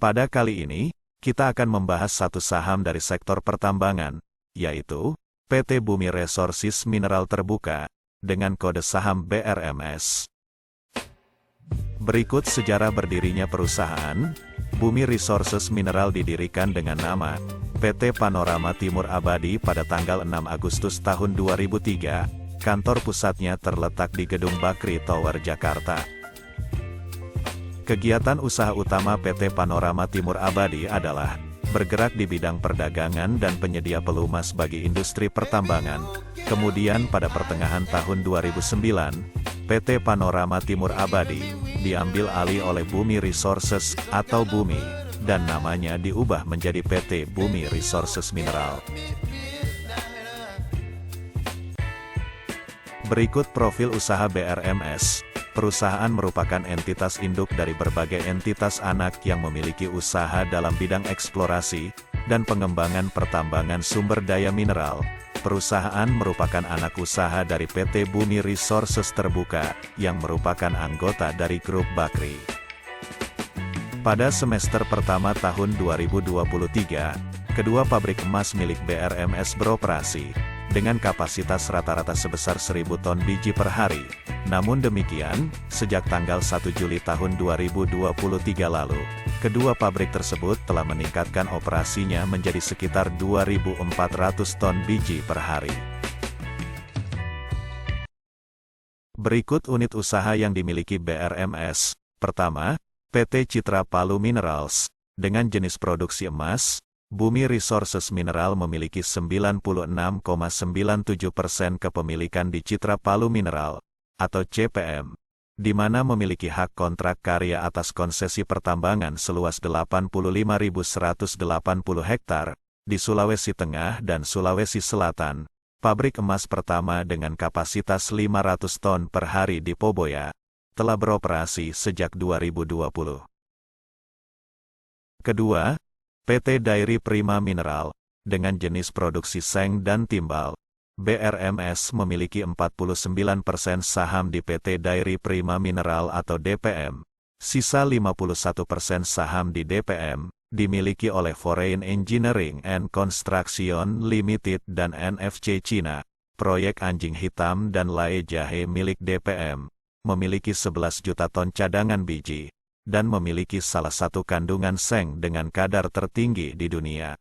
Pada kali ini, kita akan membahas satu saham dari sektor pertambangan, yaitu PT Bumi Resources Mineral Terbuka, dengan kode saham BRMS. Berikut sejarah berdirinya perusahaan. Bumi Resources Mineral didirikan dengan nama PT Panorama Timur Abadi pada tanggal 6 Agustus tahun 2003. Kantor pusatnya terletak di Gedung Bakri Tower, Jakarta. Kegiatan usaha utama PT Panorama Timur Abadi adalah bergerak di bidang perdagangan dan penyedia pelumas bagi industri pertambangan. Kemudian pada pertengahan tahun 2009, PT Panorama Timur Abadi diambil alih oleh Bumi Resources atau Bumi, dan namanya diubah menjadi PT Bumi Resources Mineral. Berikut profil usaha BRMS. Perusahaan merupakan entitas induk dari berbagai entitas anak yang memiliki usaha dalam bidang eksplorasi dan pengembangan pertambangan sumber daya mineral. Perusahaan merupakan anak usaha dari PT Bumi Resources Terbuka, yang merupakan anggota dari Grup Bakri. Pada semester pertama tahun 2023, kedua pabrik emas milik BRMS beroperasi, dengan kapasitas rata-rata sebesar 1.000 ton biji per hari. Namun demikian, sejak tanggal 1 Juli tahun 2023 lalu, kedua pabrik tersebut telah meningkatkan operasinya menjadi sekitar 2.400 ton biji per hari. Berikut unit usaha yang dimiliki BRMS. Pertama, PT Citra Palu Minerals. Dengan jenis produksi emas, Bumi Resources Mineral memiliki 96,97% kepemilikan di Citra Palu Mineral, atau CPM, di mana memiliki hak kontrak karya atas konsesi pertambangan seluas 85.180 hektar, di Sulawesi Tengah dan Sulawesi Selatan. Pabrik emas pertama dengan kapasitas 500 ton per hari di Poboya, telah beroperasi sejak 2020. Kedua, PT Dairy Prima Mineral, dengan jenis produksi seng dan timbal. BRMS memiliki 49% saham di PT Dairy Prima Mineral atau DPM. Sisa 51% saham di DPM, dimiliki oleh Foreign Engineering and Construction Limited dan NFC Cina. Proyek Anjing Hitam dan Lae Jahe milik DPM, memiliki 11 juta ton cadangan biji, dan memiliki salah satu kandungan seng dengan kadar tertinggi di dunia.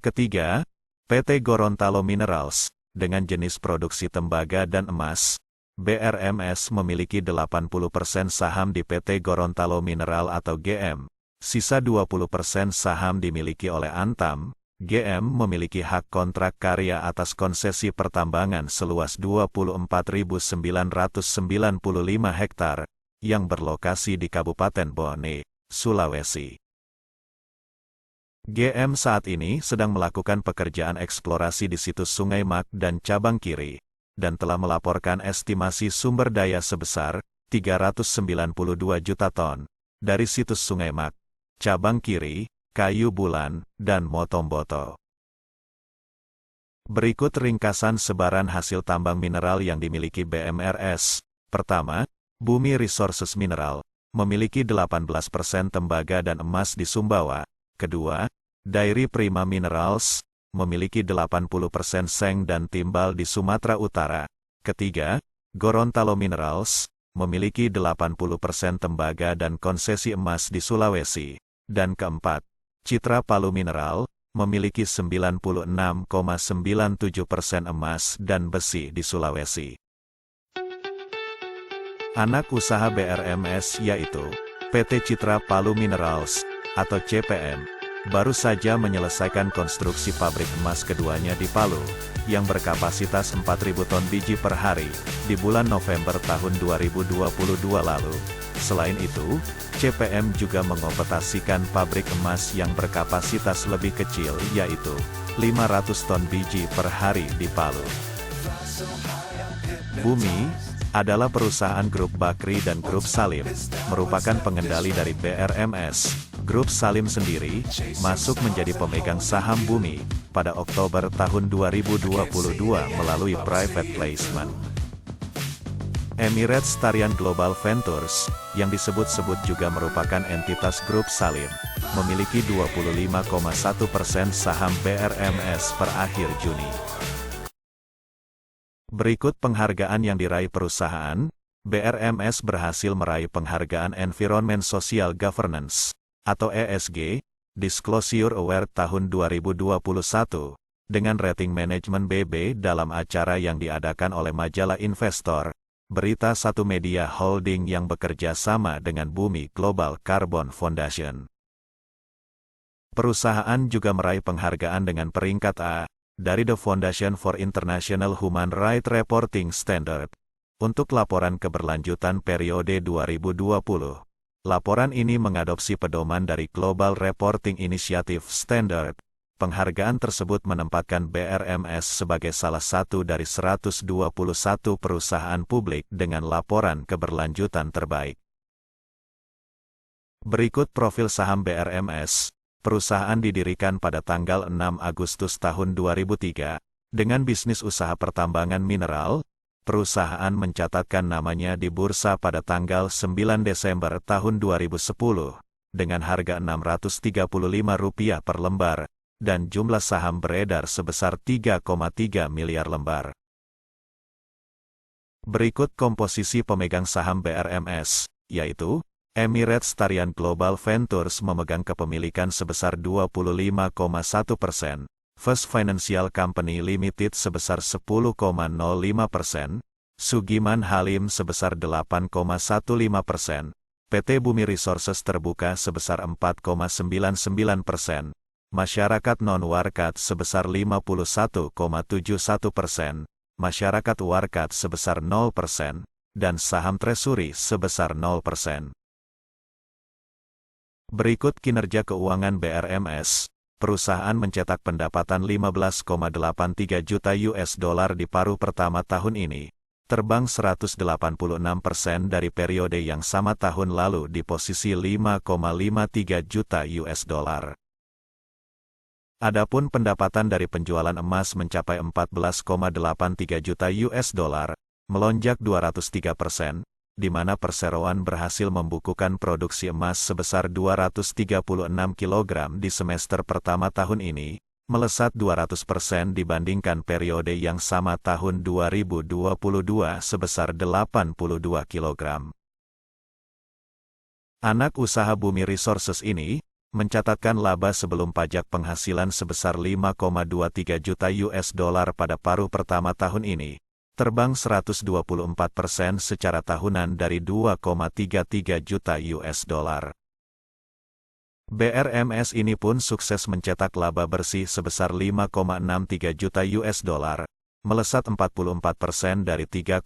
Ketiga, PT Gorontalo Minerals, dengan jenis produksi tembaga dan emas. BRMS memiliki 80% saham di PT Gorontalo Mineral atau GM. Sisa 20% saham dimiliki oleh Antam. GM memiliki hak kontrak karya atas konsesi pertambangan seluas 24.995 hektar, yang berlokasi di Kabupaten Bone, Sulawesi. GM saat ini sedang melakukan pekerjaan eksplorasi di situs Sungai Mak dan Cabang Kiri, dan telah melaporkan estimasi sumber daya sebesar 392 juta ton dari situs Sungai Mak, Cabang Kiri, Kayu Bulan, dan Motomboto. Berikut ringkasan sebaran hasil tambang mineral yang dimiliki BMRS. Pertama, Bumi Resources Mineral memiliki 18% tembaga dan emas di Sumbawa. Kedua, Dairy Prima Minerals memiliki 80% seng dan timbal di Sumatera Utara. Ketiga, Gorontalo Minerals memiliki 80% tembaga dan konsesi emas di Sulawesi. Dan keempat, Citra Palu Mineral memiliki 96,97% emas dan besi di Sulawesi. Anak usaha BRMS yaitu PT Citra Palu Minerals atau CPM, baru saja menyelesaikan konstruksi pabrik emas keduanya di Palu, yang berkapasitas 4.000 ton biji per hari, di bulan November tahun 2022 lalu. Selain itu, CPM juga mengoperasikan pabrik emas yang berkapasitas lebih kecil yaitu 500 ton biji per hari di Palu. Bumi adalah perusahaan Grup Bakri dan Grup Salim, merupakan pengendali dari BRMS. Grup Salim sendiri masuk menjadi pemegang saham Bumi pada Oktober tahun 2022 melalui private placement. Emirates Tarian Global Ventures, yang disebut-sebut juga merupakan entitas grup Salim, memiliki 25,1% saham BRMS per akhir Juni. Berikut penghargaan yang diraih perusahaan. BRMS berhasil meraih penghargaan Environment Social Governance, atau ESG, Disclosure Award tahun 2021, dengan rating manajemen BB dalam acara yang diadakan oleh majalah Investor, Berita Satu Media Holding yang bekerja sama dengan Bumi Global Carbon Foundation. Perusahaan juga meraih penghargaan dengan peringkat A, dari The Foundation for International Human Rights Reporting Standard, untuk laporan keberlanjutan periode 2020. Laporan ini mengadopsi pedoman dari Global Reporting Initiative Standard. Penghargaan tersebut menempatkan BRMS sebagai salah satu dari 121 perusahaan publik dengan laporan keberlanjutan terbaik. Berikut profil saham BRMS. Perusahaan didirikan pada tanggal 6 Agustus tahun 2003, dengan bisnis usaha pertambangan mineral. Perusahaan mencatatkan namanya di bursa pada tanggal 9 Desember tahun 2010, dengan harga Rp635 per lembar, dan jumlah saham beredar sebesar 3,3 miliar lembar. Berikut komposisi pemegang saham BRMS, yaitu, Emirates Tarian Global Ventures memegang kepemilikan sebesar 25,1%, First Financial Company Limited sebesar 10,05%, Sugiman Halim sebesar 8,15%, PT Bumi Resources Terbuka sebesar 4,99%, Masyarakat Non-Warkat sebesar 51,71%, Masyarakat Warkat sebesar 0%, dan saham Treasury sebesar 0%. Berikut kinerja keuangan BRMS. Perusahaan mencetak pendapatan 15,83 juta US dollar di paruh pertama tahun ini, terbang 186% dari periode yang sama tahun lalu di posisi 5,53 juta US dollar. Adapun pendapatan dari penjualan emas mencapai 14,83 juta US dollar, melonjak 203%, di mana perseroan berhasil membukukan produksi emas sebesar 236 kg di semester pertama tahun ini, melesat 200% dibandingkan periode yang sama tahun 2022 sebesar 82 kg. Anak usaha Bumi Resources ini mencatatkan laba sebelum pajak penghasilan sebesar 5,23 juta US dollar pada paruh pertama tahun ini, terbang 124% secara tahunan dari 2,33 juta US dollar. BRMS ini pun sukses mencetak laba bersih sebesar 5,63 juta US dollar, melesat 44% dari 3,91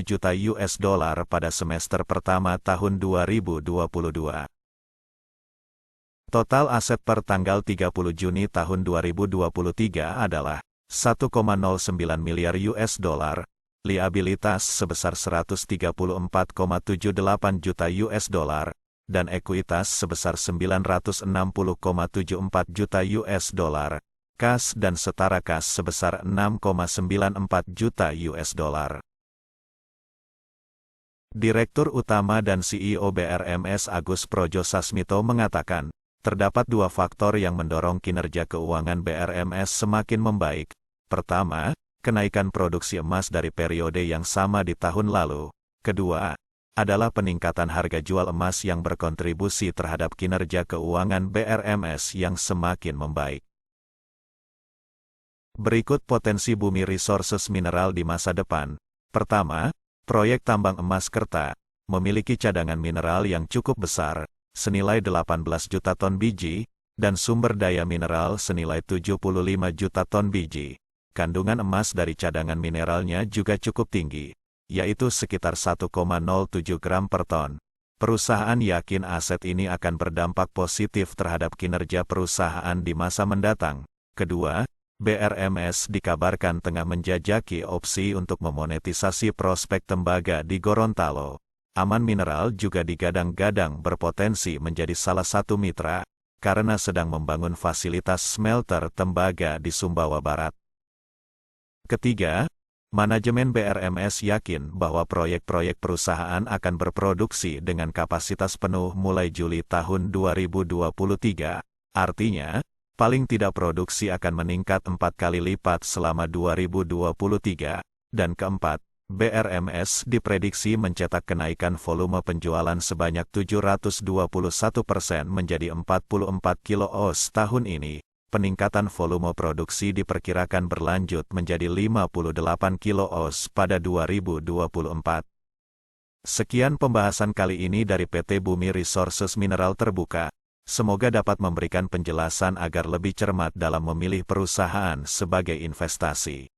juta US dollar pada semester pertama tahun 2022. Total aset per tanggal 30 Juni tahun 2023 adalah 1,09 miliar US dollar, liabilitas sebesar 134,78 juta US dollar, dan ekuitas sebesar 960,74 juta US dollar, kas dan setara kas sebesar 6,94 juta US dollar. Direktur Utama dan CEO BRMS Agus Projosasmito mengatakan, terdapat dua faktor yang mendorong kinerja keuangan BRMS semakin membaik. Pertama, kenaikan produksi emas dari periode yang sama di tahun lalu. Kedua, adalah peningkatan harga jual emas yang berkontribusi terhadap kinerja keuangan BRMS yang semakin membaik. Berikut potensi Bumi Resources Mineral di masa depan. Pertama, proyek tambang emas Kerta memiliki cadangan mineral yang cukup besar, senilai 18 juta ton biji, dan sumber daya mineral senilai 75 juta ton biji. Kandungan emas dari cadangan mineralnya juga cukup tinggi, yaitu sekitar 1,07 gram per ton. Perusahaan yakin aset ini akan berdampak positif terhadap kinerja perusahaan di masa mendatang. Kedua, BRMS dikabarkan tengah menjajaki opsi untuk memonetisasi prospek tembaga di Gorontalo. Aman Mineral juga digadang-gadang berpotensi menjadi salah satu mitra, karena sedang membangun fasilitas smelter tembaga di Sumbawa Barat. Ketiga, Manajemen BRMS yakin bahwa proyek-proyek perusahaan akan berproduksi dengan kapasitas penuh mulai Juli tahun 2023, artinya, paling tidak produksi akan meningkat 4 kali lipat selama 2023, dan keempat, BRMS diprediksi mencetak kenaikan volume penjualan sebanyak 721% menjadi 44 kilo oz tahun ini. Peningkatan volume produksi diperkirakan berlanjut menjadi 58 kilo oz pada 2024. Sekian pembahasan kali ini dari PT Bumi Resources Mineral Terbuka. Semoga dapat memberikan penjelasan agar lebih cermat dalam memilih perusahaan sebagai investasi.